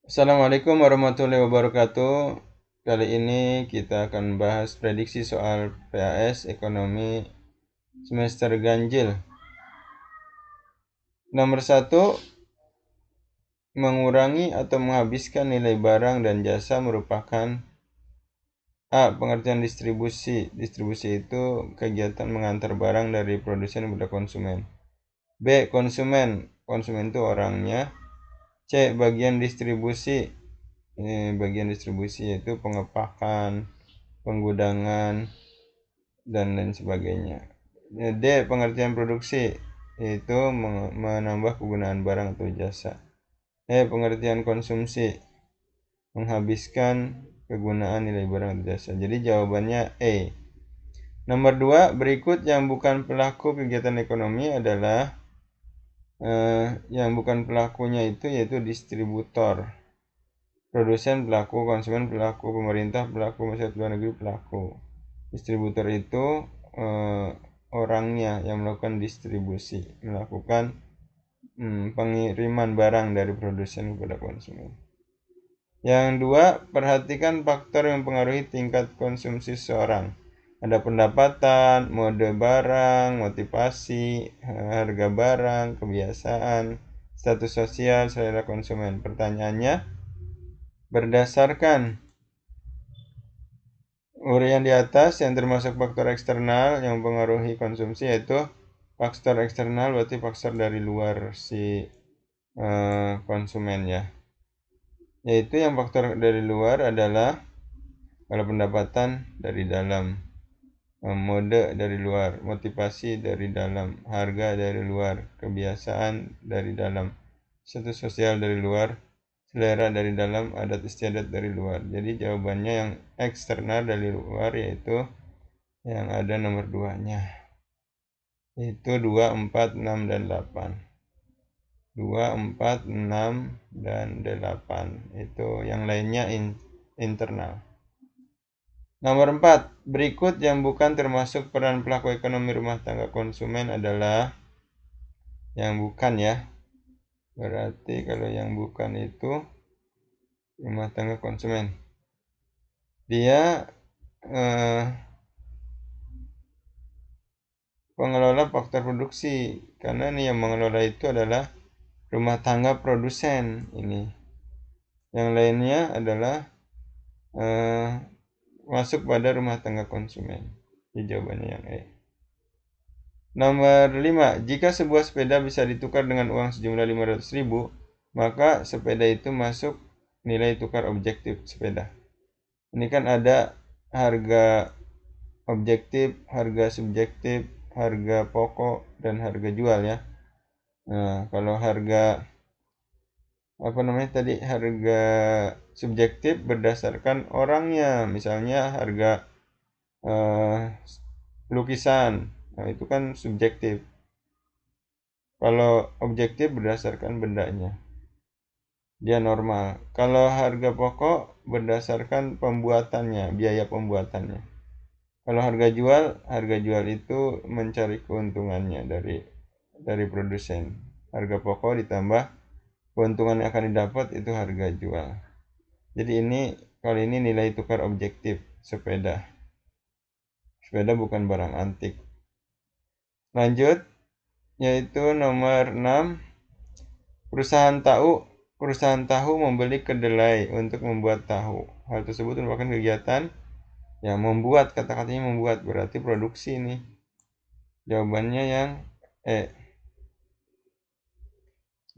Assalamualaikum warahmatullahi wabarakatuh. Kali ini kita akan bahas prediksi soal PAS ekonomi semester ganjil. Nomor 1, mengurangi atau menghabiskan nilai barang dan jasa merupakan A. Pengertian distribusi. Distribusi itu kegiatan mengantar barang dari produsen kepada konsumen. B. Konsumen. Konsumen itu orangnya. C. Bagian distribusi. Bagian distribusi yaitu pengepakan, penggudangan, dan lain sebagainya. D. Pengertian produksi, yaitu menambah penggunaan barang atau jasa. E. Pengertian konsumsi, menghabiskan kegunaan nilai barang atau jasa. Jadi jawabannya E. Nomor 2, berikut yang bukan pelaku kegiatan ekonomi adalah yang bukan pelakunya itu yaitu distributor, produsen pelaku, konsumen pelaku, pemerintah pelaku, masyarakat luar negeri pelaku. Distributor itu orangnya yang melakukan distribusi, melakukan pengiriman barang dari produsen kepada konsumen. Yang 2, perhatikan faktor yang mempengaruhi tingkat konsumsi seseorang. Ada pendapatan, mode barang, motivasi, harga barang, kebiasaan, status sosial, selera konsumen. Pertanyaannya, berdasarkan uraian di atas yang termasuk faktor eksternal yang mempengaruhi konsumsi, yaitu faktor eksternal berarti faktor dari luar si konsumen ya. Yaitu yang faktor dari luar adalah kalau pendapatan dari dalam, mode dari luar, motivasi dari dalam, harga dari luar, kebiasaan dari dalam, status sosial dari luar, selera dari dalam, adat istiadat dari luar. Jadi jawabannya yang eksternal dari luar yaitu yang ada nomor 2-nya. Itu 2, 4, 6, dan 8. 2, 4, 6, dan 8. Itu yang lainnya internal. Nomor 4, berikut yang bukan termasuk peran pelaku ekonomi rumah tangga konsumen adalah yang bukan ya. Berarti kalau yang bukan itu rumah tangga konsumen. Dia pengelola faktor produksi, karena nih yang mengelola itu adalah rumah tangga produsen ini. Yang lainnya adalah masuk pada rumah tangga konsumen. Jadi jawabannya yang E. Nomor 5, jika sebuah sepeda bisa ditukar dengan uang sejumlah 500.000, maka sepeda itu masuk nilai tukar objektif sepeda. Ini kan ada harga objektif, harga subjektif, harga pokok, dan harga jual ya. Nah, kalau harga harga subjektif berdasarkan orangnya, misalnya harga lukisan, nah itu kan subjektif. Kalau objektif berdasarkan bendanya, dia normal. Kalau harga pokok berdasarkan pembuatannya, biaya pembuatannya. Kalau harga jual itu mencari keuntungannya dari produsen. Harga pokok ditambah keuntungan yang akan didapat itu harga jual. Jadi kali ini nilai tukar objektif sepeda. Sepeda bukan barang antik. Lanjut, yaitu nomor 6, perusahaan tahu membeli kedelai untuk membuat tahu. Hal tersebut merupakan kegiatan yang membuat, kata-katanya membuat, berarti produksi nih. Jawabannya yang E.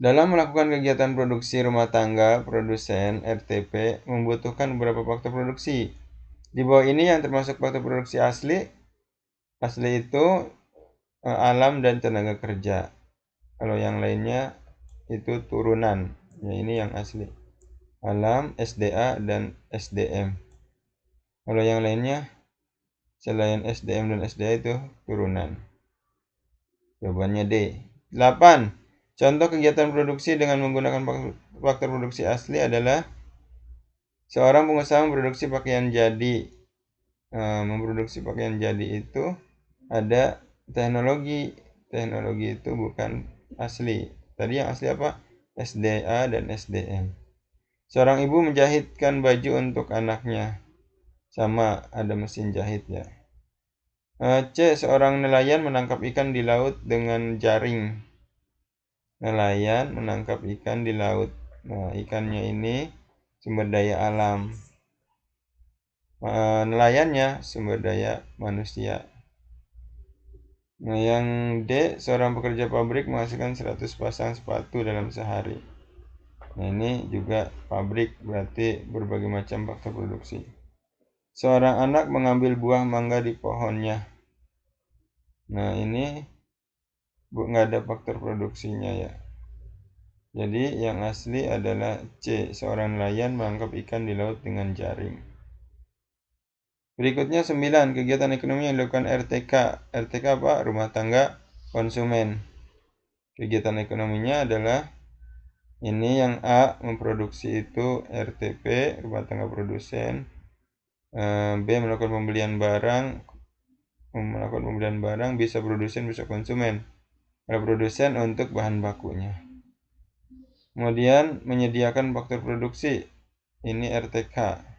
Dalam melakukan kegiatan produksi rumah tangga, produsen RTP membutuhkan beberapa faktor produksi. Di bawah ini yang termasuk faktor produksi asli. Asli itu alam dan tenaga kerja. Kalau yang lainnya itu turunan. Ya, ini yang asli. Alam, SDA, dan SDM. Kalau yang lainnya selain SDM dan SDA itu turunan. Jawabannya D. 8. Contoh kegiatan produksi dengan menggunakan faktor produksi asli adalah seorang pengusaha memproduksi pakaian jadi. Memproduksi pakaian jadi itu ada teknologi. Teknologi itu bukan asli. Tadi yang asli apa? SDA, dan SDM. Seorang ibu menjahitkan baju untuk anaknya. Sama, ada mesin jahit ya. C. Seorang nelayan menangkap ikan di laut dengan jaring. Nelayan menangkap ikan di laut. Nah, ikannya ini sumber daya alam. Nelayannya sumber daya manusia. Nah, yang D. Seorang pekerja pabrik menghasilkan 100 pasang sepatu dalam sehari. Nah, ini juga pabrik, berarti berbagai macam faktor produksi. Seorang anak mengambil buah mangga di pohonnya. Nah, ini nggak ada faktor produksinya ya. Jadi yang asli adalah C. Seorang nelayan menangkap ikan di laut dengan jaring. Berikutnya 9. Kegiatan ekonomi yang dilakukan RTK. RTK apa? Rumah tangga konsumen. Kegiatan ekonominya adalah ini yang A, memproduksi itu RTP, rumah tangga produsen. B, melakukan pembelian barang, bisa produsen, bisa konsumen. Kalau produsen untuk bahan bakunya. Kemudian menyediakan faktor produksi, ini RTK.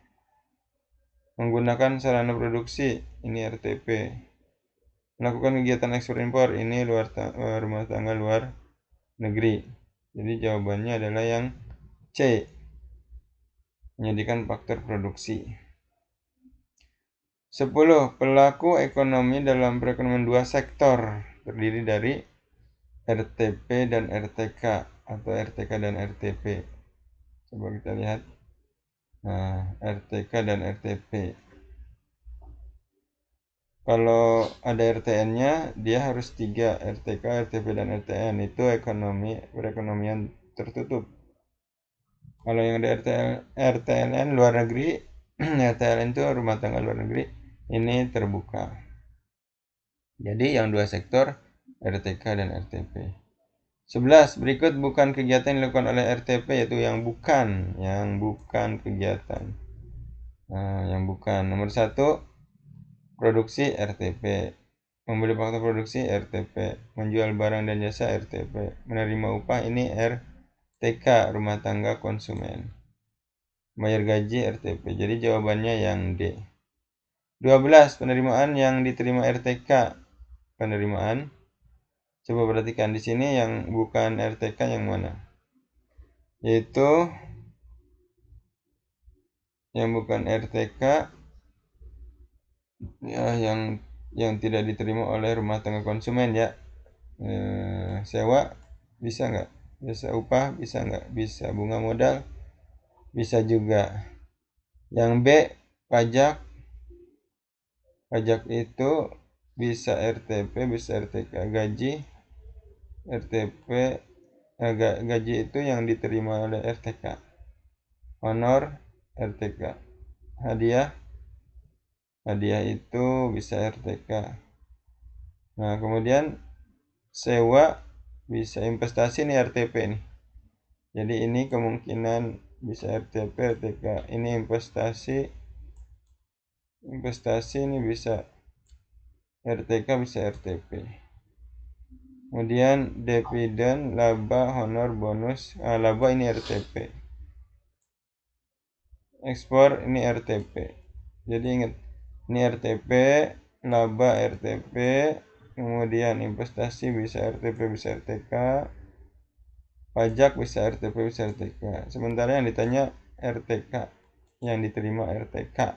Menggunakan sarana produksi, ini RTP. Melakukan kegiatan ekspor impor, ini rumah tangga luar negeri. Jadi jawabannya adalah yang C. Menyediakan faktor produksi. 10. Pelaku ekonomi dalam perekonomian dua sektor terdiri dari RTP dan RTK atau RTK dan RTP. Coba kita lihat. Nah, RTK dan RTP. Kalau ada RTN-nya, dia harus 3, RTK, RTP, dan RTN. Itu perekonomian tertutup. Kalau yang ada RTLN luar negeri, RTLN itu rumah tangga luar negeri, ini terbuka. Jadi yang dua sektor, RTK dan RTP. 11. Berikut bukan kegiatan yang dilakukan oleh RTP, yaitu yang bukan kegiatan. Nah, yang bukan. Nomor 1, produksi RTP, membeli faktor produksi RTP, menjual barang dan jasa RTP, menerima upah ini RTK, rumah tangga konsumen, bayar gaji RTP. Jadi jawabannya yang D. 12. Penerimaan yang diterima RTK. Penerimaan, coba perhatikan di sini yang bukan RTK yang mana? Yaitu yang bukan RTK ya, yang tidak diterima oleh rumah tangga konsumen ya. Sewa bisa nggak? Bisa upah bisa nggak? Bisa. Bunga modal bisa juga. Yang B, pajak itu bisa RTP, bisa RTK. Gaji RTP, gaji itu yang diterima oleh RTK. Honor RTK. Hadiah itu bisa RTK. Nah, kemudian sewa bisa, investasi nih RTP nih. Jadi ini kemungkinan bisa RTP, RTK. Ini investasi ini bisa RTK, bisa RTP. Kemudian dividen, laba, honor, bonus. Laba ini RTP. Ekspor ini RTP. Jadi ingat, ini RTP, laba RTP, kemudian investasi bisa RTP, bisa RTK, pajak bisa RTP, bisa RTK. Sementara yang ditanya RTK, yang diterima RTK.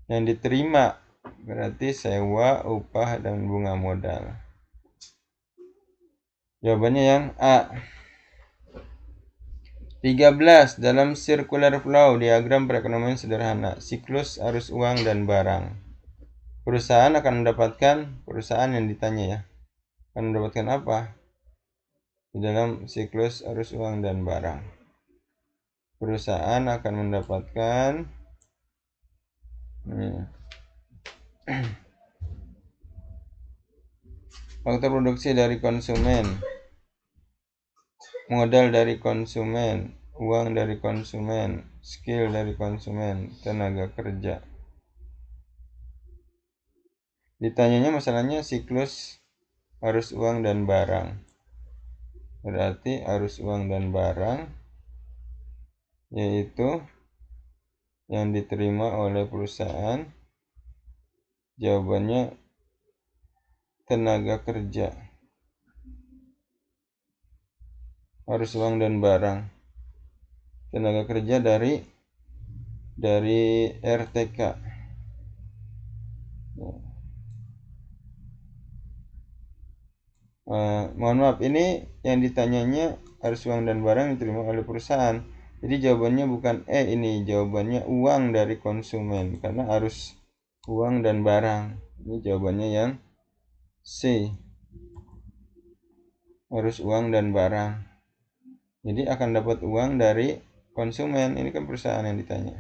Yang diterima berarti sewa, upah, dan bunga modal. Jawabannya yang A. 13. Dalam circular flow, diagram perekonomian sederhana, siklus arus uang dan barang. Perusahaan yang ditanya ya, akan mendapatkan apa di dalam siklus arus uang dan barang? Perusahaan akan mendapatkan faktor produksi dari konsumen, modal dari konsumen, uang dari konsumen, skill dari konsumen, tenaga kerja. Ditanyanya masalahnya siklus arus uang dan barang. Berarti arus uang dan barang yaitu yang diterima oleh perusahaan, jawabannya tenaga kerja. Arus uang dan barang, tenaga kerja dari RTK. Mohon maaf, ini yang ditanyanya arus uang dan barang diterima oleh perusahaan. Jadi jawabannya bukan ini jawabannya uang dari konsumen, karena arus uang dan barang. Ini jawabannya yang C. Arus uang dan barang. Jadi akan dapat uang dari konsumen. Ini kan perusahaan yang ditanya.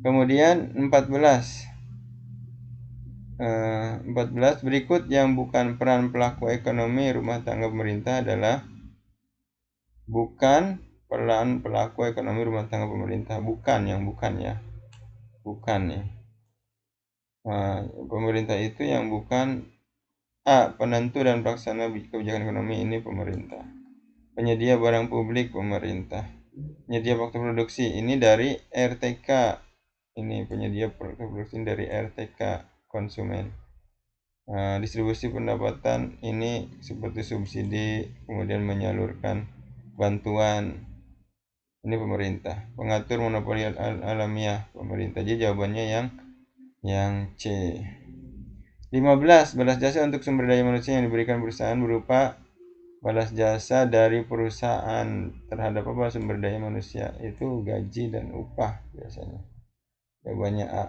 Kemudian 14 berikut yang bukan peran pelaku ekonomi rumah tangga pemerintah adalah bukan peran pelaku ekonomi rumah tangga pemerintah. Bukan ya. Pemerintah itu yang bukan A. Penentu dan pelaksana kebijakan ekonomi, ini pemerintah. Penyedia barang publik, pemerintah. Penyedia faktor produksi, ini dari RTK. Ini penyedia faktor produksi dari RTK, konsumen. Distribusi pendapatan ini seperti subsidi, kemudian menyalurkan bantuan, ini pemerintah. Pengatur monopoli alamiah, pemerintah. Jadi jawabannya yang C. 15. Balas jasa untuk sumber daya manusia yang diberikan perusahaan berupa balas jasa dari perusahaan terhadap apa sumber daya manusia, itu gaji dan upah biasanya. Jawabannya A.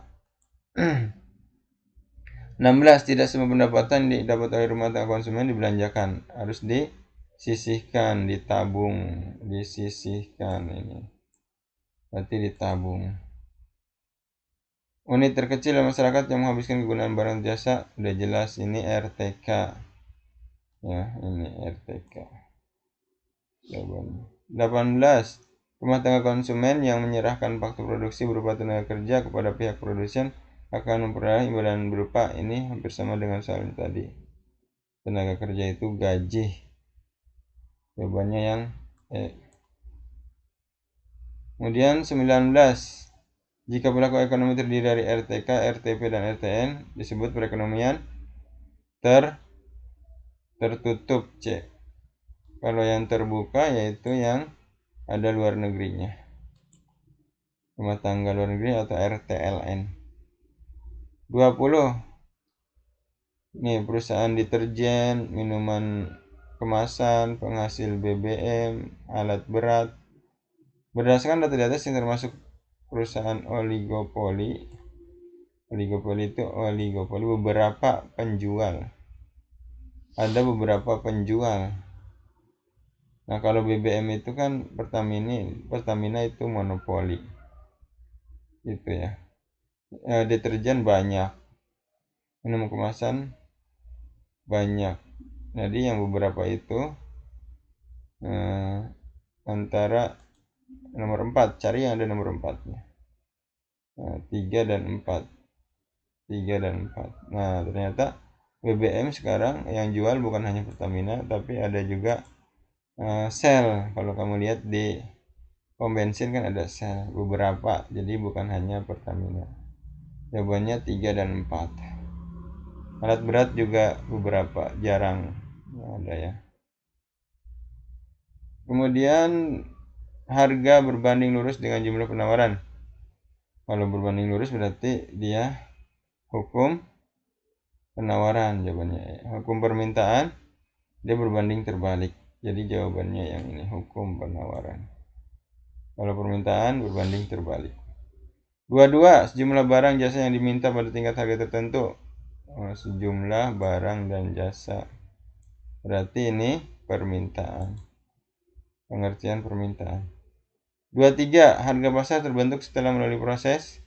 16. Tidak semua pendapatan didapat oleh rumah tangga konsumen dibelanjakan, harus disisihkan, ditabung, disisihkan, ini berarti ditabung. Unit terkecil dalam masyarakat yang menghabiskan kegunaan barang jasa, udah jelas ini RTK. Ya, ini RTK. Jawabannya. 18. Rumah tangga konsumen yang menyerahkan faktur produksi berupa tenaga kerja kepada pihak produsen akan memperoleh imbalan berupa, ini hampir sama dengan soal tadi. Tenaga kerja itu gaji. Jawabannya yang E. Kemudian 19. Jika pelaku ekonomi terdiri dari RTK, RTP, dan RTN, disebut perekonomian tertutup, C. Kalau yang terbuka yaitu yang ada luar negerinya, rumah tangga luar negeri atau RTLN. 20. Nih, perusahaan deterjen, minuman kemasan, penghasil BBM, alat berat. Berdasarkan data di atas yang termasuk perusahaan oligopoli. Oligopoli itu beberapa penjual. Ada beberapa penjual. Nah, kalau BBM itu kan Pertamina itu monopoli. Gitu ya. Deterjen banyak. Minuman kemasan banyak. Jadi yang beberapa itu antara nomor 4, cari yang ada nomor 4-nya. 3 dan 4. Nah, ternyata BBM sekarang yang jual bukan hanya Pertamina, tapi ada juga Shell. Kalau kamu lihat di pom bensin kan ada Shell, beberapa. Jadi bukan hanya Pertamina. Jawabannya 3 dan 4. Alat berat juga beberapa, jarang ada ya. Kemudian harga berbanding lurus dengan jumlah penawaran. Kalau berbanding lurus berarti dia hukum penawaran, jawabannya. Hukum permintaan dia berbanding terbalik. Jadi jawabannya yang ini, hukum penawaran. Kalau permintaan berbanding terbalik. 22. Sejumlah barang jasa yang diminta pada tingkat harga tertentu. Sejumlah barang dan jasa. Berarti ini permintaan. Pengertian permintaan. 23. Harga pasar terbentuk setelah melalui proses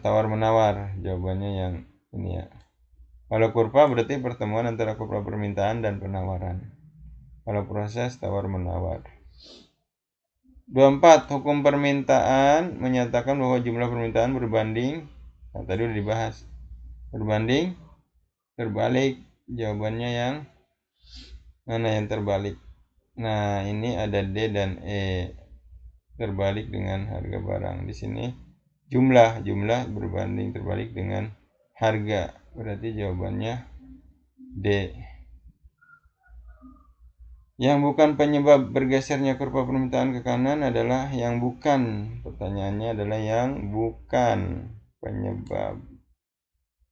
tawar-menawar. Jawabannya yang ini ya. Kalau kurva berarti pertemuan antara kurva permintaan dan penawaran. Kalau proses tawar-menawar. 24. Hukum permintaan menyatakan bahwa jumlah permintaan berbanding, nah tadi udah dibahas, berbanding terbalik. Jawabannya yang mana yang terbalik? Nah, ini ada D dan E terbalik dengan harga barang. Di sini jumlah berbanding terbalik dengan harga. Berarti jawabannya D. Yang bukan penyebab bergesernya kurva permintaan ke kanan adalah yang bukan. Pertanyaannya adalah yang bukan penyebab.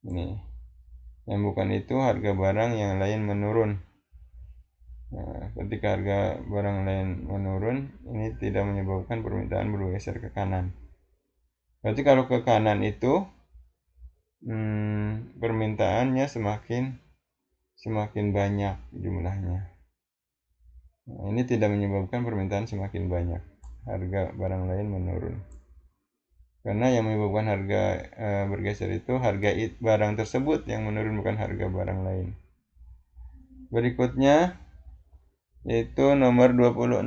Ini. Yang bukan itu harga barang yang lain menurun. Nah, ketika harga barang lain menurun, ini tidak menyebabkan permintaan bergeser ke kanan. Berarti kalau ke kanan itu permintaannya semakin banyak jumlahnya. Nah, ini tidak menyebabkan permintaan semakin banyak. Harga barang lain menurun. Karena yang menyebabkan harga bergeser itu harga barang tersebut yang menurun, bukan harga barang lain. Berikutnya yaitu nomor 26.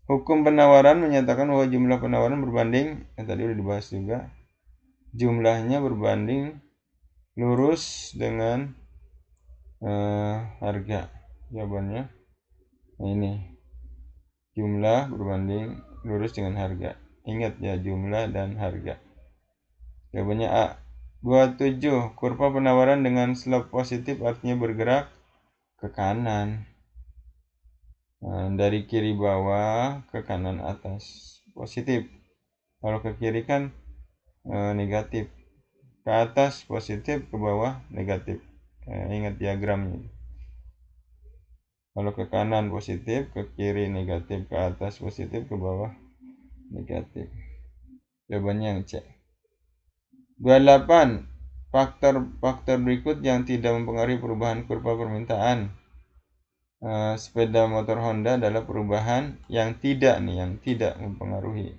Hukum penawaran menyatakan bahwa jumlah penawaran berbanding, yang tadi sudah dibahas juga, jumlahnya berbanding lurus dengan harga. Jawabannya ini, jumlah berbanding lurus dengan harga. Ingat ya, jumlah dan harga. Jawabannya A. 27. Kurva penawaran dengan slope positif artinya bergerak ke kanan. Nah, dari kiri bawah ke kanan atas positif. Kalau ke kiri kan negatif. Ke atas positif, ke bawah negatif. Ingat diagramnya. Kalau ke kanan positif, ke kiri negatif, ke atas positif, ke bawah negatif. Jawabannya yang C. 28. Faktor berikut yang tidak mempengaruhi perubahan kurva permintaan sepeda motor Honda adalah perubahan yang tidak mempengaruhi.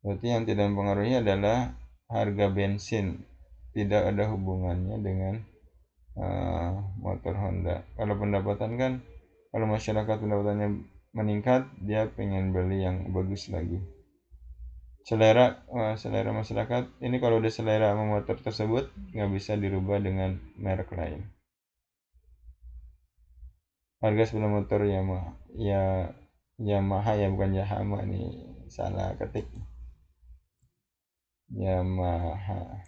Berarti yang tidak mempengaruhi adalah harga bensin. Tidak ada hubungannya dengan motor Honda. Kalau pendapatan kan, kalau masyarakat pendapatannya meningkat, dia pengen beli yang bagus lagi. Selera masyarakat ini, kalau udah selera sama motor tersebut, nggak bisa dirubah dengan merek lain. Harga sepeda motor Yamaha ya, bukan Yahama nih, salah ketik. Yamaha.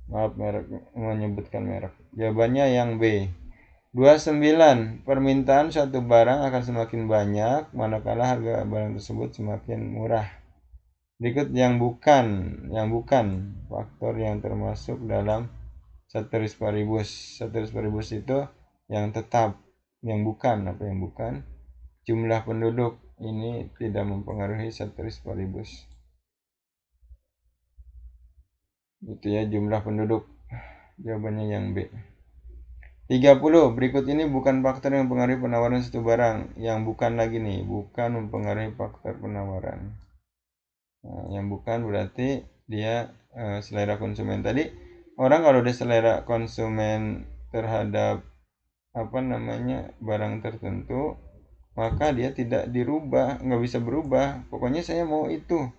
Maaf, menyebutkan merek. Jawabannya yang B. 29. Permintaan suatu barang akan semakin banyak manakala harga barang tersebut semakin murah. Berikut yang bukan faktor yang termasuk dalam ceteris paribus. Ceteris paribus itu yang tetap. Yang bukan, apa yang bukan? Jumlah penduduk ini tidak mempengaruhi ceteris paribus. Itu ya, jumlah penduduk. Jawabannya yang B. 30. Berikut ini bukan faktor yang mempengaruhi penawaran suatu barang. Yang bukan lagi nih, bukan mempengaruhi faktor penawaran. Nah, yang bukan berarti dia selera konsumen. Tadi orang kalau udah selera konsumen terhadap barang tertentu, maka dia tidak dirubah, nggak bisa berubah. Pokoknya saya mau itu,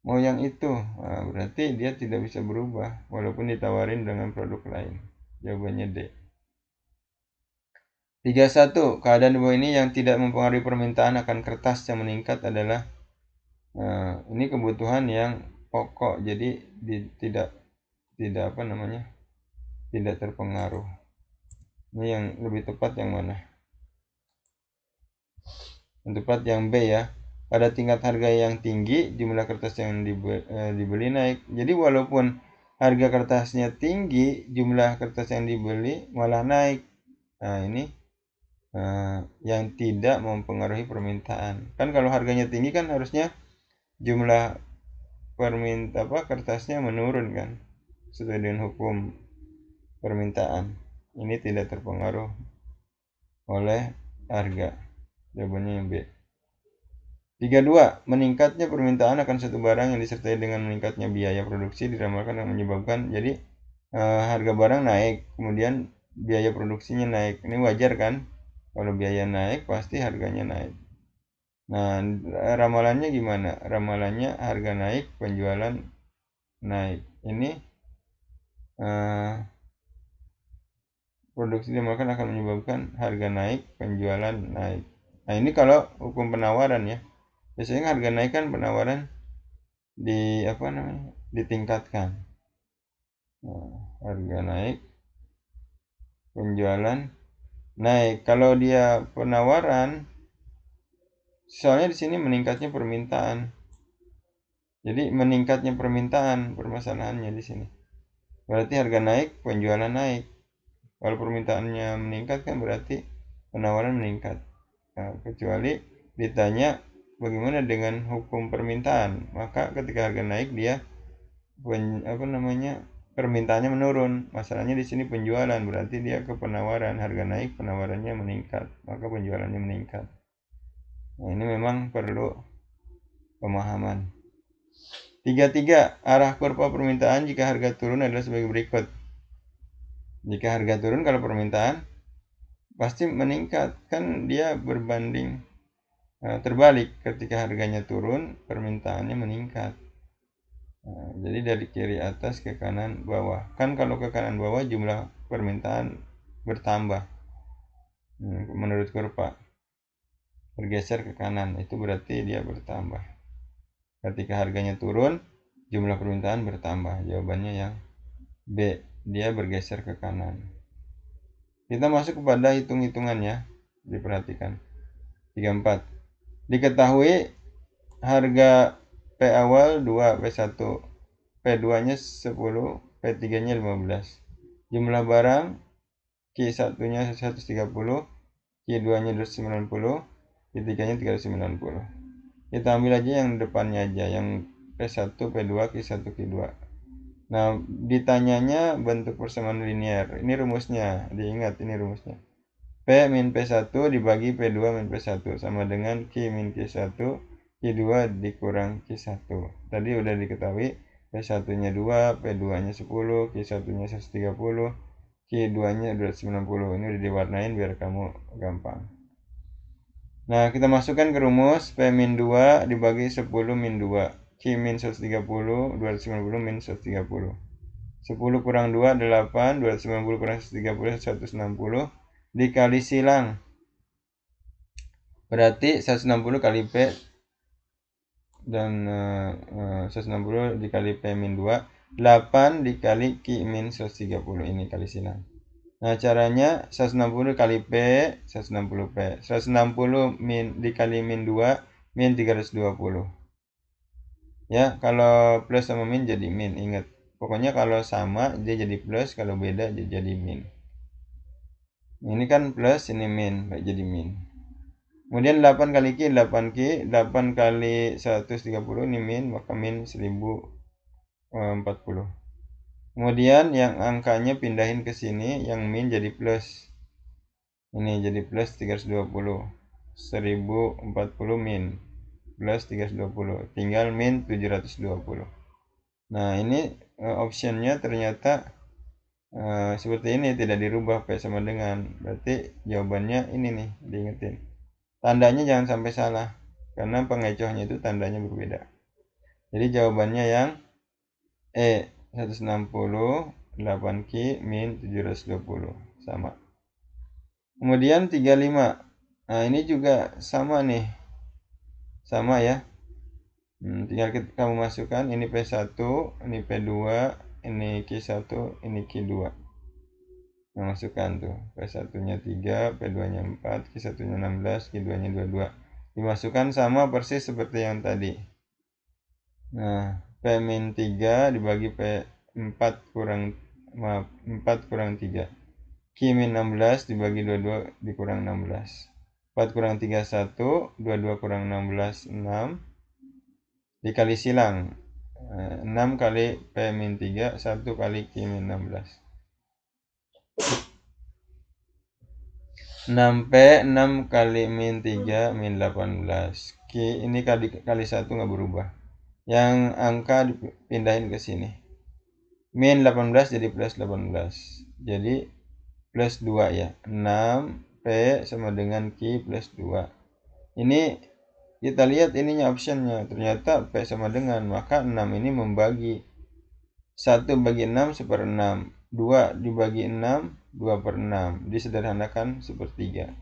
mau yang itu. Nah, berarti dia tidak bisa berubah walaupun ditawarin dengan produk lain. Jawabannya D. 31. Keadaan di bawah ini yang tidak mempengaruhi permintaan akan kertas yang meningkat adalah ini kebutuhan yang pokok, jadi tidak terpengaruh. Ini yang lebih tepat yang mana? Yang tepat yang B ya. Pada tingkat harga yang tinggi, jumlah kertas yang dibeli naik. Jadi walaupun harga kertasnya tinggi, jumlah kertas yang dibeli malah naik. Nah, ini yang tidak mempengaruhi permintaan. Kan kalau harganya tinggi kan harusnya jumlah kertasnya menurun kan, sesuai dengan hukum permintaan. Ini tidak terpengaruh oleh harga. Jawabannya yang B. 32. Meningkatnya permintaan akan suatu barang yang disertai dengan meningkatnya biaya produksi diramalkan yang menyebabkan, jadi harga barang naik, kemudian biaya produksinya naik. Ini wajar kan? Kalau biaya naik pasti harganya naik. Nah, ramalannya gimana? Ramalannya harga naik, penjualan naik. Ini produksi dimakan akan menyebabkan harga naik, penjualan naik. Nah, ini kalau hukum penawaran ya. Biasanya harga naik kan penawaran ditingkatkan. Nah, harga naik, penjualan naik. Kalau dia penawaran, soalnya di sini meningkatnya permintaan. Jadi meningkatnya permintaan permasalahannya di sini. Berarti harga naik, penjualan naik. Kalau permintaannya meningkat kan berarti penawaran meningkat. Nah, kecuali ditanya bagaimana dengan hukum permintaan, maka ketika harga naik dia permintaannya menurun. Masalahnya di sini penjualan, berarti dia ke penawaran, harga naik, penawarannya meningkat, maka penjualannya meningkat. Nah, ini memang perlu pemahaman. 33. Arah kurva permintaan jika harga turun adalah sebagai berikut. Jika harga turun, kalau permintaan pasti meningkat, kan dia berbanding terbalik. Ketika harganya turun, permintaannya meningkat. Nah, jadi dari kiri atas ke kanan bawah. Kan kalau ke kanan bawah jumlah permintaan bertambah. Menurut kurva bergeser ke kanan, itu berarti dia bertambah. Ketika harganya turun, jumlah permintaan bertambah. Jawabannya yang B, dia bergeser ke kanan. Kita masuk kepada hitung-hitungannya. Diperhatikan. 34. Diketahui harga P awal 2, P1. P2-nya 10, P3-nya 15. Jumlah barang Q1-nya 130, Q2-nya 290, Q3-nya 390. Kita ambil aja yang depannya aja, yang P1, P2, Q1, Q2. Nah, ditanyanya bentuk persamaan linear. Ini rumusnya, diingat ini rumusnya. P min P1 dibagi P2 min P1 sama dengan Q min Q1, Q2 dikurang Q1. Tadi udah diketahui P1-nya 2, P2-nya 10, Q1-nya 130, Q2-nya 290. Ini udah diwarnain biar kamu gampang. Nah, kita masukkan ke rumus P min 2 dibagi 10 min 2. Q min 130, 290 min 130. 10 kurang 2, 8, 290 kurang 130, 160. Dikali silang. Berarti 160 kali P dan 160 dikali P min 2. 8 dikali Q min 130. Ini kali silang. Nah, caranya 160 kali P, 160 P. 160 min dikali min 2, min 320. Ya, kalau plus sama min jadi min, ingat. Pokoknya kalau sama dia jadi plus, kalau beda dia jadi min. Ini kan plus, ini min, baik jadi min. Kemudian 8 kali Q, 8Q, 8 kali 130 ini min, maka min 1040. Kemudian yang angkanya pindahin ke sini, yang min jadi plus. Ini jadi plus 320. 1040 min plus 320. Tinggal min 720. Nah, ini optionnya ternyata seperti ini, tidak dirubah P sama dengan. Berarti jawabannya ini nih, diingetin. Tandanya jangan sampai salah, karena pengecohnya itu tandanya berbeda. Jadi jawabannya yang E, 160, 8Q, min 720. Sama. Kemudian 35. Nah, ini juga sama nih. Sama ya. Tinggal kamu masukkan, ini P1, ini P2, ini Q1, ini Q2. Nah, masukkan tuh. P1-nya 3, P2-nya 4, Q1-nya 16, Q2-nya 22. Dimasukkan sama persis seperti yang tadi. Nah, P-3 dibagi P4 kurang 3. Q-16 dibagi 22 dikurang 16. 4 kurang 3, 1. 22 kurang 16, 6. Dikali silang. 6 kali P-3, 1 kali Q-16. 6P, 6 kali min 3, min 18. Q ini kali 1 nggak berubah. Yang angka dipindahin ke sini. Min 18 jadi plus 18. Jadi plus 2 ya. 6P sama dengan Q plus 2. Ini kita lihat ininya optionnya. Ternyata P sama dengan. Maka 6 ini membagi. 1 bagi 6 1/6. 2 dibagi 6, 2/6. Disederhanakan sepertiga.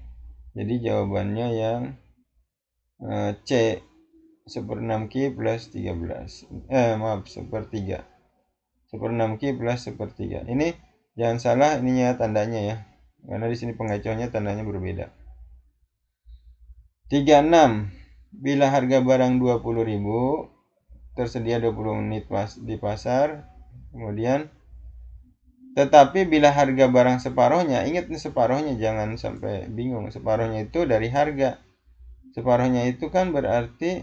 Jadi jawabannya yang C, 1/6 Q plus 13. Maaf, sepertiga. 1/6 Q plus sepertiga. Ini jangan salah ininya tandanya ya. Karena di sini pengecohnya tandanya berbeda. 36. Bila harga barang 20.000, tersedia 20 unit di pasar. Kemudian tetapi bila harga barang separuhnya, ingat nih separuhnya, jangan sampai bingung. Separuhnya itu dari harga. Separuhnya itu kan berarti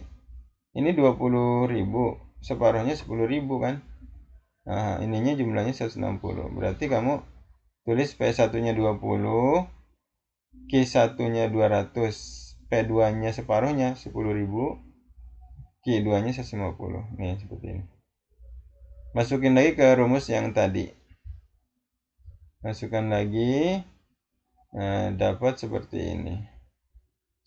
ini 20.000, separuhnya 10.000 kan. Nah, ininya jumlahnya 160. Berarti kamu tulis P1-nya 20, Q1-nya 200, P2-nya separuhnya 10.000, Q2-nya 150. Nih, seperti ini. Masukin lagi ke rumus yang tadi. Masukkan lagi. Nah, dapat seperti ini.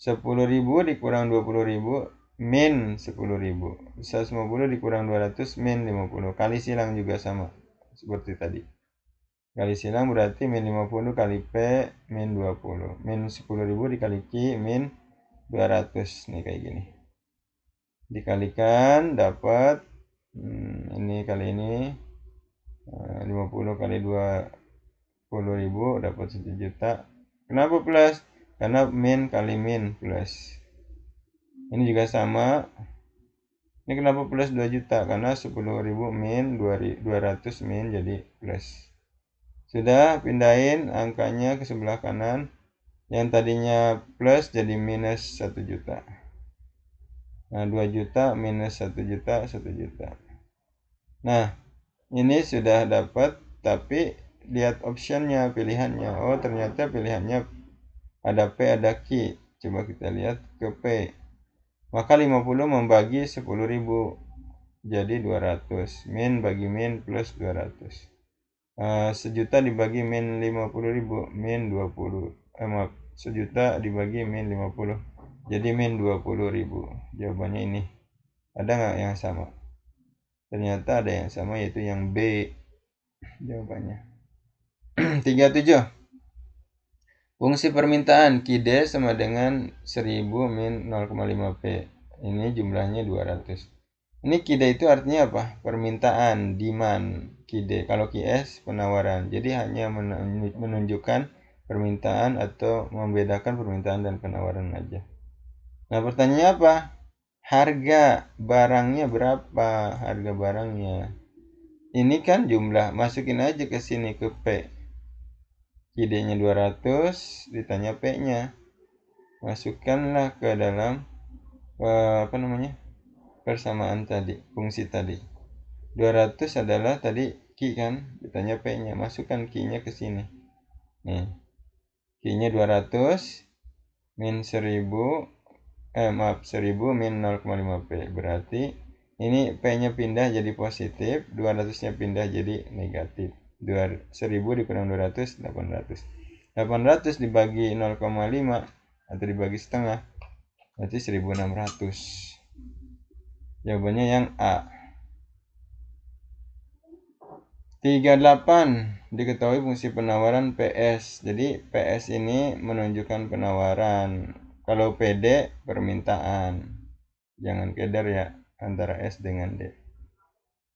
10.000 dikurang 20.000 min 10.000. 150 dikurang 200 min 50. Kali silang juga sama. Seperti tadi. Kali silang berarti min 50 kali P min 20. Min 10.000 dikali Q min 200. Nih kayak gini. Dikalikan dapat ini kali ini 50 kali 20.000 dapat 1 juta. Kenapa plus? Karena min kali min plus. Ini juga sama. Ini kenapa plus 2 juta? Karena 10.000 min 200 min jadi plus. Sudah, pindahin angkanya ke sebelah kanan. Yang tadinya plus jadi minus 1 juta. Nah, 2 juta minus 1 juta, 1 juta. Nah, ini sudah dapat, tapi lihat optionnya, pilihannya. Oh, ternyata pilihannya ada P, ada Q. Coba kita lihat ke P. Maka 50 membagi 10.000. Jadi 200. Min bagi min plus 200. 1 juta dibagi min 50.000. Min 20. Maaf. 1 juta dibagi min 50. Jadi min 20.000. Jawabannya ini. Ada nggak yang sama? Ternyata ada yang sama, yaitu yang B. Jawabannya. 37. Fungsi permintaan QD sama dengan 1000 min 0,5 P. Ini jumlahnya 200. Ini QD itu artinya apa? Permintaan, demand. QD. Kalau QS, penawaran. Jadi hanya menunjukkan permintaan atau membedakan permintaan dan penawaran aja. Nah, pertanyaannya apa? Harga barangnya berapa? Harga barangnya. Ini kan jumlah. Masukin aja ke sini ke P. QD-nya 200, ditanya P-nya. Masukkanlah ke dalam persamaan tadi, fungsi tadi. 200 adalah tadi Q kan, ditanya P-nya. Masukkan Q-nya ke sini. Nih. Q-nya 200 min 1000 min 0,5 P. Berarti ini P-nya pindah jadi positif, 200-nya pindah jadi negatif. 1000 dikurang 200, 800. 800 dibagi 0,5 atau dibagi setengah, berarti 1600. Jawabannya yang A. 38. Diketahui fungsi penawaran PS. Jadi PS ini menunjukkan penawaran. Kalau PD permintaan. Jangan keder ya antara S dengan D.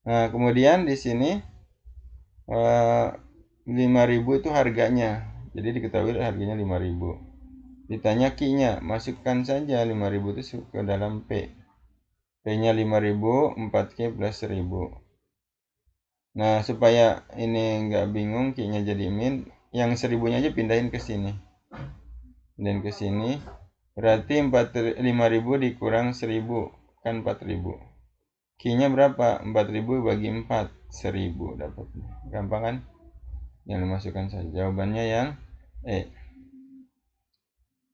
Nah, kemudian di sini 5.000 itu harganya. Jadi diketahui harganya 5.000. Ditanya Q-nya, masukkan saja 5.000 itu ke dalam P. P-nya 5.000, 4Q plus 1.000. Nah, supaya ini nggak bingung, Q-nya jadi min, yang 1.000-nya aja pindahin ke sini. Dan ke sini, berarti 5.000 dikurang 1.000, kan 4.000. Q-nya berapa? 4.000 bagi 4, 1.000 dapatnya. Gampang kan? Yang dimasukkan saja. Jawabannya yang E.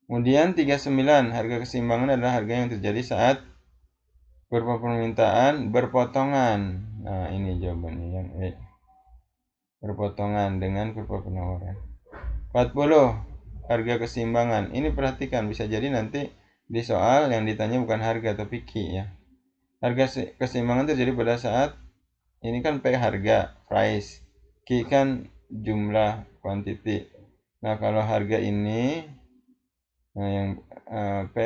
Kemudian 39. Harga keseimbangan adalah harga yang terjadi saat kurva permintaan berpotongan. Nah, ini jawabannya yang E. Berpotongan dengan kurva penawaran. 40. Harga keseimbangan. Ini perhatikan, bisa jadi nanti di soal yang ditanya bukan harga tapi Q ya. Harga keseimbangan terjadi pada saat ini kan P harga, price. Q kan jumlah kuantiti. Nah, kalau harga ini yang P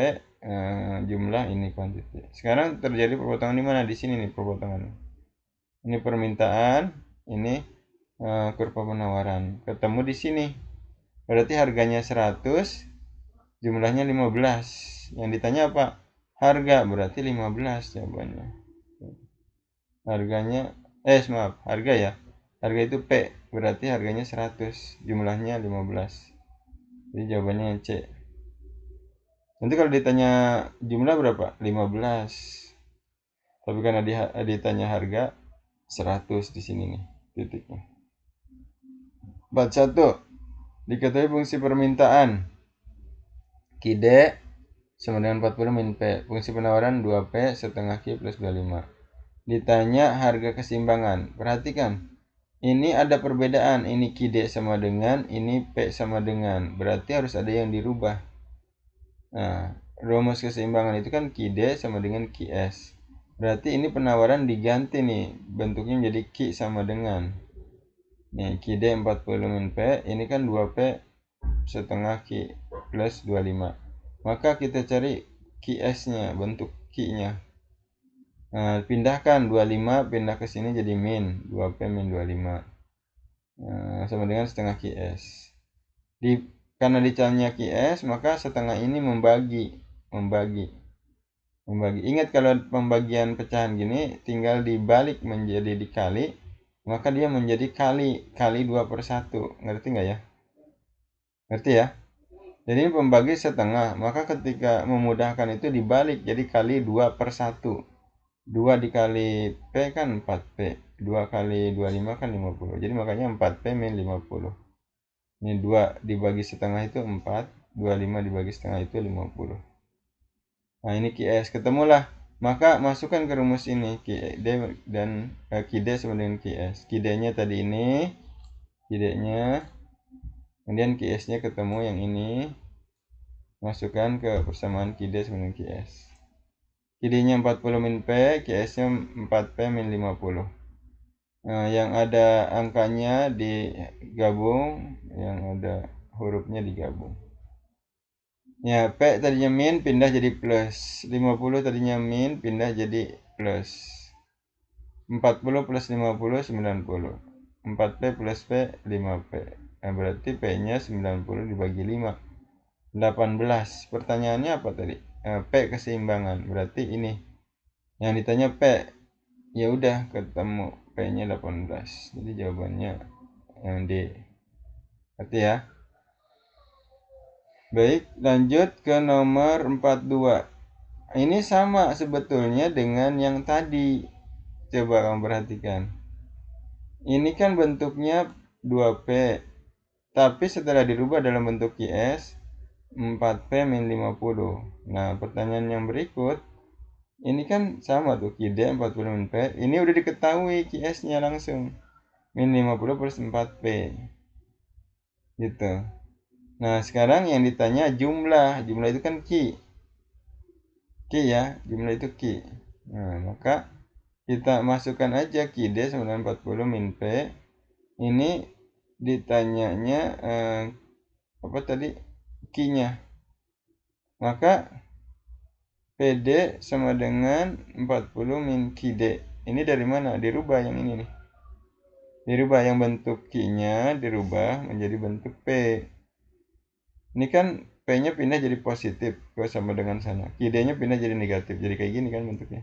jumlah, ini kuantiti. Sekarang terjadi perpotongan di mana? Di sini nih perpotongan. Ini permintaan, ini kurva penawaran. Ketemu di sini. Berarti harganya 100, jumlahnya 15. Yang ditanya apa? Harga, berarti 15 jawabannya. Harganya harga ya. Harga itu P, berarti harganya 100, jumlahnya 15. Jadi jawabannya C. Nanti kalau ditanya jumlah berapa? 15. Tapi karena ditanya harga 100 di sini nih titiknya. 41. Diketahui fungsi permintaan Q D sama dengan 40 min P. Fungsi penawaran 2P setengah Q plus 25. Ditanya harga keseimbangan. Perhatikan. Ini ada perbedaan. Ini Q D sama dengan, ini P sama dengan. Berarti harus ada yang dirubah. Nah, rumus keseimbangan itu kan Q D sama dengan QS. Berarti ini penawaran diganti nih. Bentuknya menjadi Q sama dengan. Nih, Q D 40 min P. Ini kan 2P setengah Q plus 25. Maka kita cari QS-nya, bentuk Q-nya. Nah, pindahkan 25, pindah ke sini jadi min. 2P min 25. Nah, sama dengan setengah QS. Karena ditanya QS, maka setengah ini membagi. Ingat kalau pembagian pecahan gini, tinggal dibalik menjadi dikali, maka dia menjadi kali 2/1. Ngerti nggak ya? Ngerti ya? Jadi ini pembagi setengah, maka ketika memudahkan itu dibalik jadi kali 2/1. 2 dikali P kan 4P. 2 kali 25 kan 50. Jadi makanya 4P min 50. Ini 2 dibagi setengah itu 4. 25 dibagi setengah itu 50. Nah, ini QS. Ketemulah. Maka masukkan ke rumus ini. QD dan QD sama dengan QS. QD-nya tadi ini. QD-nya. Kemudian QS-nya ketemu yang ini. Masukkan ke persamaan QD sama dengan QS. QD-nya 40 min P, QS-nya 4P min 50. Nah, yang ada angkanya digabung, yang ada hurufnya digabung. Ya, P tadinya min pindah jadi plus. 50 tadinya min pindah jadi plus. 40 plus 50 90. 4P plus P 5P. Nah, berarti P-nya 90 dibagi 5. 18. Pertanyaannya apa tadi? P keseimbangan. Berarti ini. Yang ditanya P. Ya udah ketemu P-nya 18. Jadi jawabannya yang D. Berarti ya. Baik, lanjut ke nomor 42. Ini sama sebetulnya dengan yang tadi. Coba kamu perhatikan. Ini kan bentuknya 2P. Tapi setelah dirubah dalam bentuk QS, 4P min 50. Nah, pertanyaan yang berikut. Ini kan sama tuh, QD 40 min P. Ini udah diketahui QS-nya langsung. Min 50 plus 4P. Gitu. Nah, sekarang yang ditanya jumlah. Jumlah itu kan Q. Q ya, jumlah itu Q. Nah, maka kita masukkan aja QD sama dengan 40 min P. Ini ditanyanya apa tadi? Q-nya. Maka PD sama dengan 40 min QD. Ini dari mana? Dirubah yang ini nih. Dirubah yang bentuk Q-nya, dirubah menjadi bentuk P. Ini kan P-nya pindah jadi positif, sama dengan sana. QD-nya pindah jadi negatif, jadi kayak gini kan bentuknya.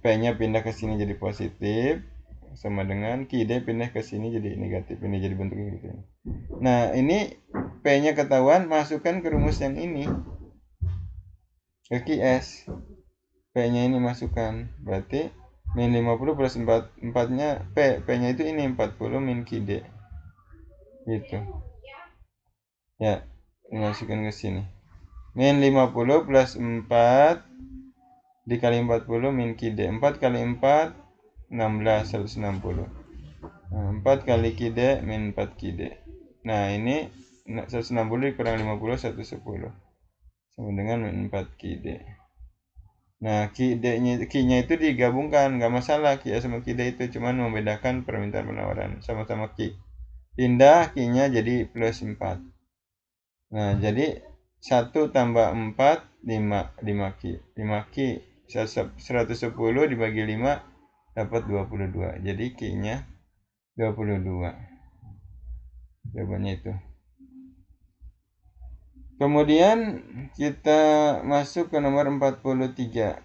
P-nya pindah ke sini jadi positif, sama dengan QD pindah ke sini jadi negatif. Ini jadi bentuknya gitu. Nah, ini P-nya ketahuan, masukkan ke rumus yang ini. Ke QS. P-nya ini masukkan. Berarti min 50 plus 4-nya P-nya itu ini 40 min QD. Gitu. Ya, masukkan ke sini. Min 50 plus 4 dikali 40 min QD. 4 kali 4 16, 160. Nah, 4 kali QD min 4 QD. Nah, ini 160 dikurang 50, 110. Sama dengan min 4 QD. Nah, Q-nya itu digabungkan, nggak masalah Q sama Q itu, cuman membedakan permintaan penawaran, sama-sama Q. Pindah Q-nya jadi plus 4. Nah, jadi 1 tambah 4, 5 Q. 5 Q, 110 dibagi 5, dapat 22. Jadi Q-nya 22. Jawabannya itu. Kemudian kita masuk ke nomor 43.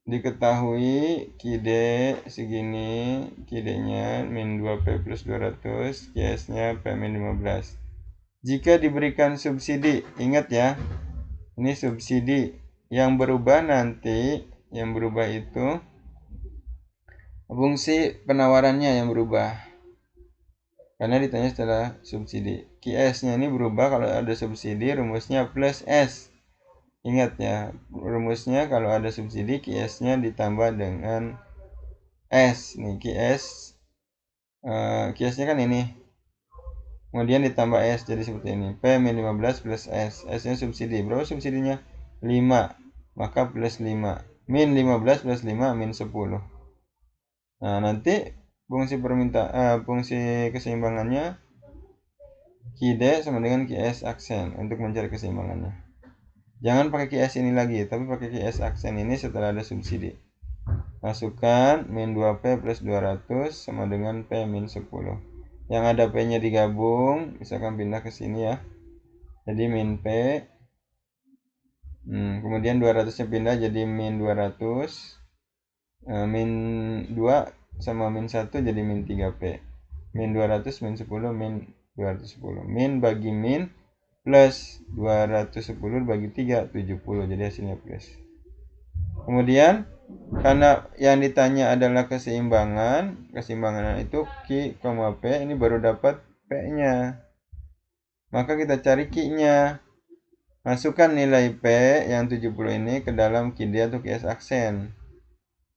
Diketahui QD segini, QD-nya min 2P plus 200, QS-nya P min 15. Jika diberikan subsidi, ingat ya, ini subsidi. Yang berubah nanti, yang berubah itu fungsi penawarannya yang berubah. Karena ditanya setelah subsidi. QS-nya ini berubah kalau ada subsidi, rumusnya plus S. Ingat ya, rumusnya kalau ada subsidi, QS-nya ditambah dengan S. Nih, QS-nya kan ini. Kemudian ditambah S, jadi seperti ini. P min 15 plus S. S-nya subsidi. Berapa subsidinya? 5. Maka plus 5. Min 15 plus 5, min 10. Nah, nanti fungsi keseimbangannya QD sama dengan QS aksen untuk mencari keseimbangannya. Jangan pakai QS ini lagi, tapi pakai QS aksen ini setelah ada subsidi. Masukkan min 2P plus 200 sama dengan P min 10. Yang ada P-nya digabung, misalkan pindah ke sini ya. Jadi min P. Kemudian 200-nya pindah jadi min 200. Min 2 sama min 1 jadi min 3P. Min 200, min 10, min 210. Min bagi min plus 210 bagi 3, 70. Jadi hasilnya plus. Kemudian karena yang ditanya adalah keseimbangan itu Q, P, ini baru dapat P-nya. Maka kita cari Q-nya. Masukkan nilai P yang 70 ini ke dalam QD atau QS aksen.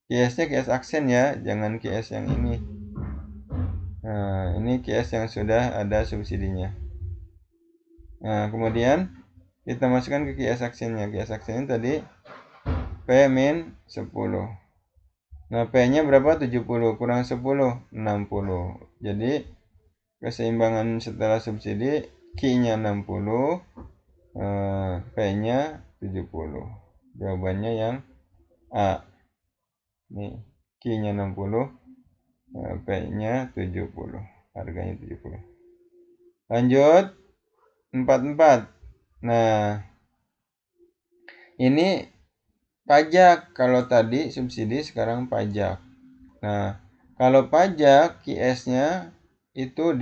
QS-nya QS aksen ya, jangan QS yang ini. Nah, ini QS yang sudah ada subsidinya. Nah, kemudian kita masukkan ke QS aksennya. QS aksennya tadi P min 10. Nah, P-nya berapa? 70 kurang 10, 60. Jadi, keseimbangan setelah subsidi, Q-nya 60, P-nya 70. Jawabannya yang A. Nih, Q-nya 60, P-nya 70. Harganya 70. Lanjut, 44. Nah, ini pajak. Kalau tadi subsidi, sekarang pajak. Nah, kalau pajak QS-nya itu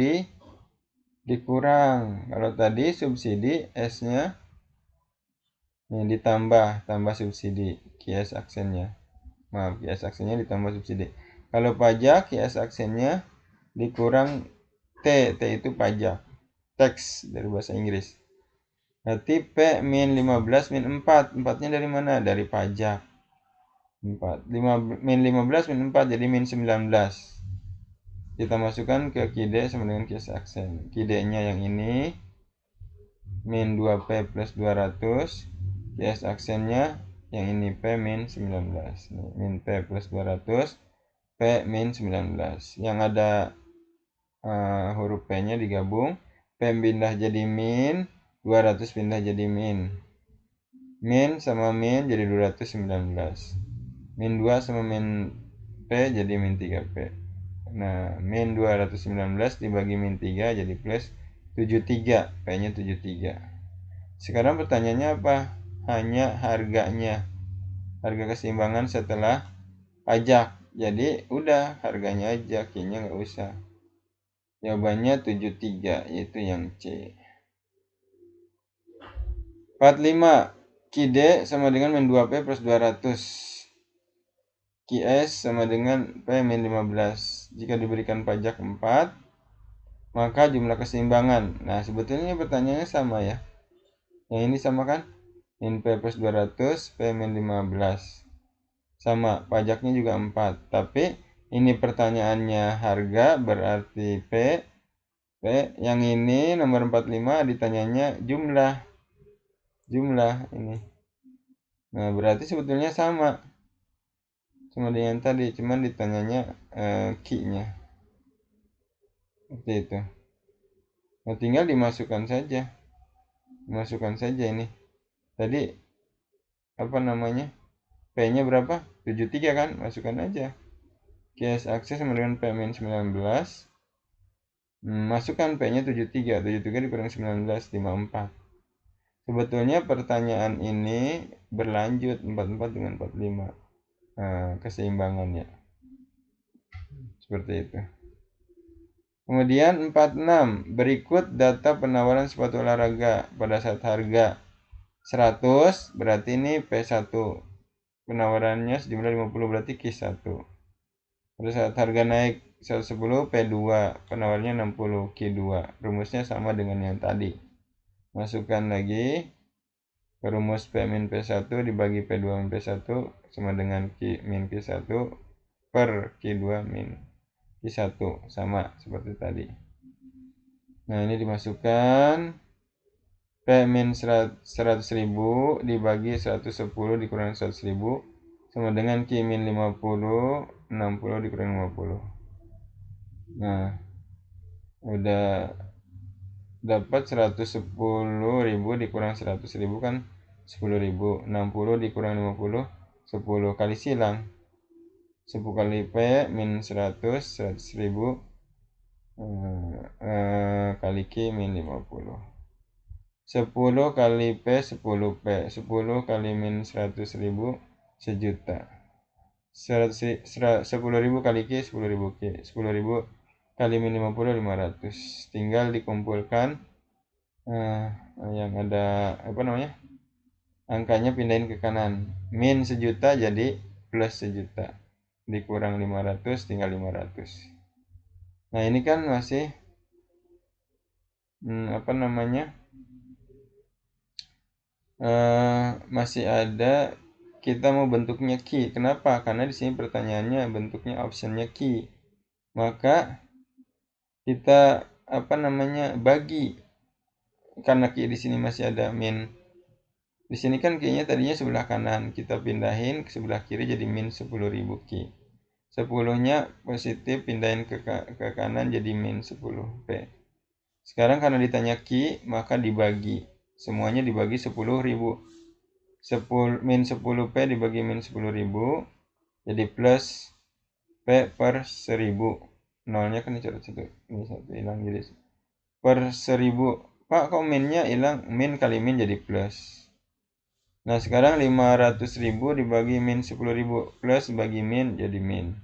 dikurang. Kalau tadi subsidi S-nya tambah subsidi QS aksennya. Maaf, QS aksennya ditambah subsidi. Kalau pajak QS aksennya dikurang T. T itu pajak. Tax dari bahasa Inggris. Berarti P min 15 min 4. 4-nya dari mana? Dari pajak. 4. Min 15 min 4 jadi min 19. Kita masukkan ke QD sama dengan QS aksen. QD-nya yang ini min 2P plus 200. QS aksennya yang ini P min 19. Nih, min P plus 200. P min 19. Yang ada huruf P-nya digabung. P pindah jadi min. 200 pindah jadi min. Min sama min jadi 219. Min 2 sama min P jadi min 3P. Nah, min 219 dibagi min 3 jadi plus 73. P-nya 73. Sekarang pertanyaannya apa? Hanya harganya. Harga keseimbangan setelah pajak. Jadi udah harganya aja, Q-nya nggak usah. Jawabannya 73, yaitu yang C. 45. QD sama dengan min 2P plus 200. QS sama dengan P min 15. Jika diberikan pajak 4, maka jumlah keseimbangan. Nah, sebetulnya pertanyaannya sama ya. Yang ini sama kan? Min P plus 200, P min 15. Sama, pajaknya juga 4. Tapi ini pertanyaannya harga, berarti P. Yang ini nomor 45 ditanyanya jumlah. Jumlah ini. Nah, berarti sebetulnya sama dengan tadi, cuman ditanyanya Q-nya. Seperti itu. Nah, tinggal dimasukkan saja. Dimasukkan saja ini. Tadi apa namanya? P-nya berapa? 73 kan? Masukkan aja. QS akses sama dengan P-19. Masukkan P-nya 73. 73 dikurang 19, 54. Sebetulnya pertanyaan ini berlanjut 44 dengan 45. Keseimbangannya. Seperti itu. Kemudian 46. Berikut data penawaran sepatu olahraga pada saat harga 100, berarti ini P1. Penawarannya sejumlah 50, berarti Q1. Pada saat harga naik 110, P2. Penawarannya 60, Q2. Rumusnya sama dengan yang tadi. Masukkan lagi ke rumus P min P1 dibagi P2 min P1 sama dengan Q min Q1 per Q2 min Q1. Sama seperti tadi. Nah, ini dimasukkan P min 100.000 dibagi 110 dikurangi 100.000 sama dengan Q min 50, 60 dikurangi 50. Nah, udah dapat 110.000 dikurang 100.000 kan 10.000. 60 dikurang 50, 10 kali silang. 10 kali P min 100, 100.000 kali Q min 50. 10 kali P 10 P. 10 kali min 100.000 1.000.000. 10.000 kali Q 10.000 Q. 10.000 kali min 50 500. Tinggal dikumpulkan yang ada apa namanya? Angkanya pindahin ke kanan. Min 1.000.000 jadi plus 1.000.000. Dikurang 500 tinggal 500. Nah, ini kan masih apa namanya? Masih ada kita mau bentuknya Q. Kenapa? Karena di sini pertanyaannya bentuknya optionnya Q. Maka kita apa namanya? Bagi. Karena Q di sini masih ada min. Di sini kan Q-nya tadinya sebelah kanan. Kita pindahin ke sebelah kiri jadi min 10.000 Q. 10-nya positif pindahin ke kanan jadi min 10 P. Sekarang karena ditanya Q, maka dibagi. Semuanya dibagi 10.000. Min 10 P dibagi min 10.000 jadi plus P per 1.000. Nolnya kan dicoret satu. Ini satu hilang jadi per 1.000. Pak, kok minnya hilang? Min kali min jadi plus. Nah, sekarang 500.000 dibagi min 10.000 plus bagi min jadi min.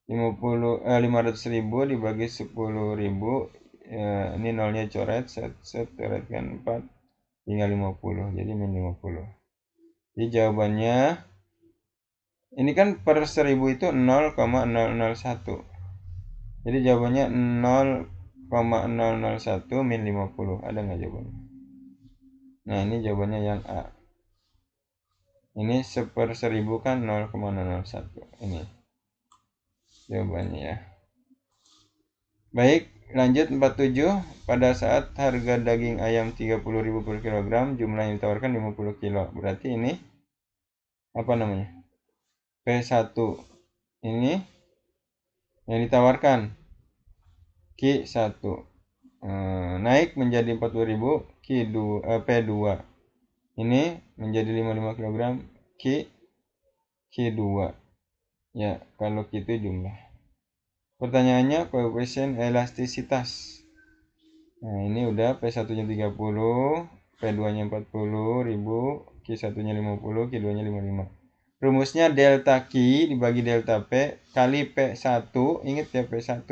500.000 dibagi 10.000, ini nolnya coret, set coretkan 4 tinggal 50, jadi min 50. Jadi jawabannya ini kan per 1.000 itu 0,001. Jadi jawabannya 0,001 min 50. Ada nggak jawabannya? Nah, ini jawabannya yang A. Ini per 1.000 kan 0,001. Ini jawabannya ya. Baik, lanjut 47. Pada saat harga daging ayam 30.000 per kilogram, jumlah yang ditawarkan 50 kilo. Berarti ini apa namanya? P1. Ini yang ditawarkan Q1. Naik menjadi 40.000 P2. Ini menjadi 55 kg Q2. Ya, kalau Q itu jumlah. Pertanyaannya koefisien elastisitas. Nah, ini udah P1-nya 30, P2-nya 40.000, Q1-nya 50, Q2-nya 55. Rumusnya delta Q dibagi delta P kali P1, ingat ya P1,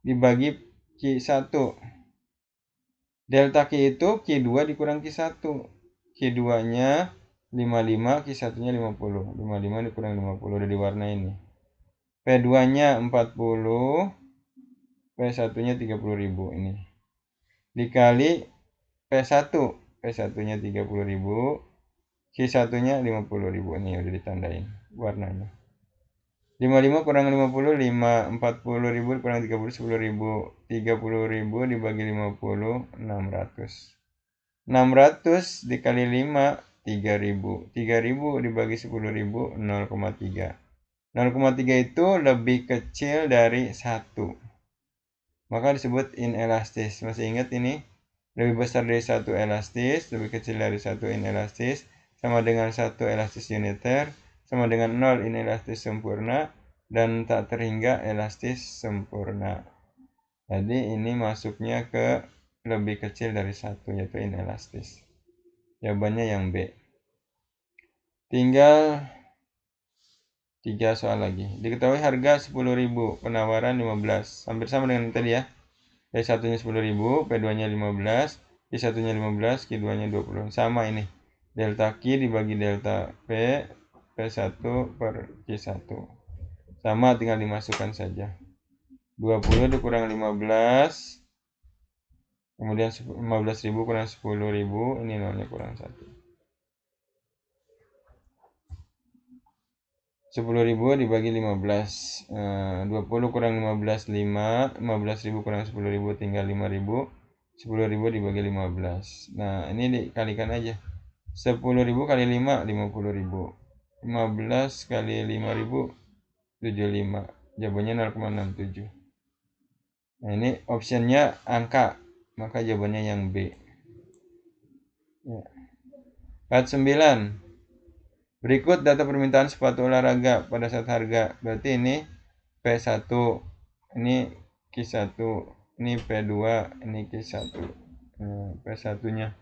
dibagi Q1. Delta Q itu Q2 dikurang Q1. Q2-nya 55, Q1-nya 50. 55 dikurang 50, udah diwarnain nih. P2-nya 40, P1-nya 30.000 ini. Dikali P1. P1-nya 30.000, Q1-nya 50.000. Ini udah ditandain warnanya. 55 kurang 50, 40.000 kurang 30, 10.000. 30.000 dibagi 50, 600. 600 dikali 5 3.000. 3.000 dibagi 10.000, 0,3. 0,3 itu lebih kecil dari 1. Maka disebut inelastis. Masih ingat ini? Lebih besar dari 1 elastis, lebih kecil dari 1 inelastis, sama dengan 1 elastis uniter, sama dengan 0 inelastis sempurna, dan tak terhingga elastis sempurna. Jadi ini masuknya ke lebih kecil dari 1, yaitu inelastis. Jawabannya yang B. Tinggal 3 soal lagi. Diketahui harga 10.000, penawaran 15. Hampir sama dengan tadi ya. P1-nya 10.000, P2-nya 15, Q1-nya 15, Q2-nya 20. Sama ini. Delta Q dibagi delta P, P1 per Q1. Sama, tinggal dimasukkan saja. 20 dikurang 15. Kemudian 15.000 kurang 10.000, ini nolnya kurang 1. 10.000 dibagi 15. 20 kurang 15, 5. 15.000 kurang 10.000 tinggal 5.000. 10.000 dibagi 15. Nah, ini dikalikan aja. 10.000 kali 5, 50.000. 15 kali 5.000, 75. Jawabannya 0,67. Nah, ini optionnya angka. Maka jawabannya yang B. Ya. 49. Berikut data permintaan sepatu olahraga pada saat harga. Berarti ini P1, ini Q1, ini P2, ini Q1. P1-nya.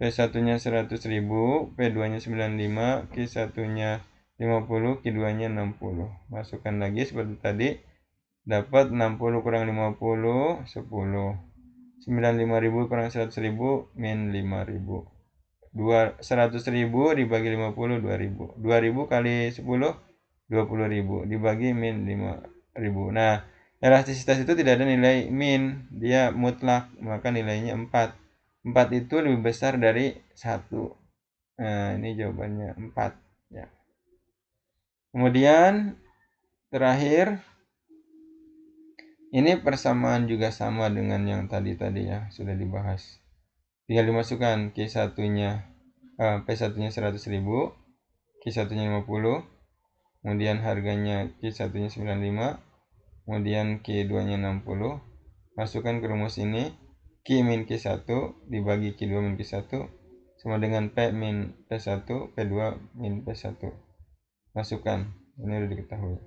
P1-nya 100.000, P2-nya 95, Q1-nya 50, Q2-nya 60. Masukkan lagi seperti tadi. Dapat 60 kurang 50, 10. 95.000 kurang 100.000, min 5.000. 100.000 dibagi 50, 2.000. 2.000 kali 10, 20.000 dibagi min 5.000. Nah, elastisitas itu tidak ada nilai min, dia mutlak, maka nilainya 4. 4 itu lebih besar dari 1. Nah, ini jawabannya 4 ya. Kemudian terakhir, ini persamaan juga sama dengan yang tadi ya, sudah dibahas. Tinggal dimasukkan Q1-nya P1-nya 100.000, Q1-nya 50, kemudian harganya Q1-nya 95, kemudian Q2-nya 60. Masukkan ke rumus ini, Q min Q1 dibagi Q2 min Q1 sama dengan P min P1, P2 min P1. Masukkan, ini sudah diketahui.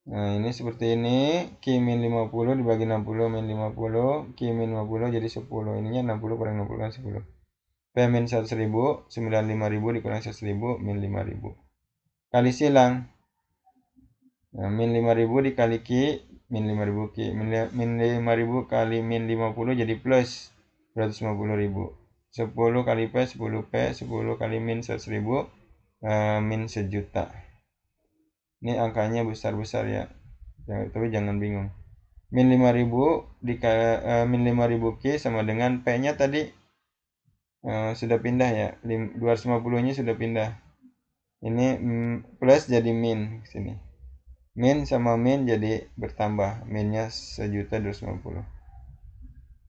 Nah, ini seperti ini, Q min 50 dibagi 60 min 50, Q min 50 jadi 10. Ininya 60 kurang 60 kan 10. P min 100.000, 95.000 dikurang 100.000, min 5.000. Kali silang. Nah, min 5.000 dikali Q, min 5.000 Q. Min 5.000 kali min 50 jadi plus 250.000. 10 kali P, 10 P, 10 kali min 100.000, min 1.000.000. Ini angkanya besar-besar ya. Tapi jangan bingung. Min 5.000 min 5.000 Q sama dengan P-nya tadi sudah pindah ya. 250-nya sudah pindah. Ini plus jadi min sini. Min sama min jadi bertambah. Minnya 1.250.000.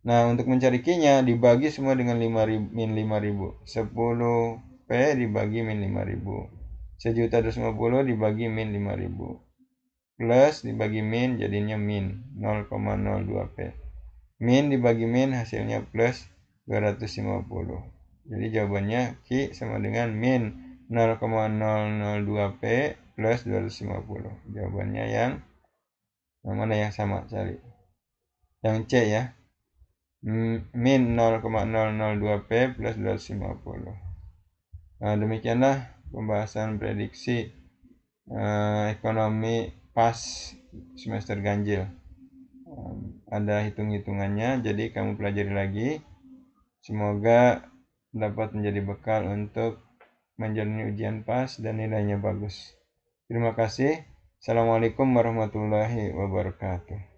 Nah, untuk mencari Q-nya dibagi semua dengan 5.000, min 5.000. 10 P dibagi min 5.000. 1.250.000 dibagi min 5.000. Plus dibagi min jadinya min 0,02 P. Min dibagi min hasilnya plus 250. Jadi jawabannya Q sama dengan min 0,002 P plus 250. Jawabannya yang mana yang sama cari? Yang C ya. Min 0,002 P plus 250. Nah, demikianlah pembahasan prediksi ekonomi pas semester ganjil. Ada hitung-hitungannya, jadi kamu pelajari lagi. Semoga dapat menjadi bekal untuk menjalani ujian pas dan nilainya bagus. Terima kasih. Assalamualaikum warahmatullahi wabarakatuh.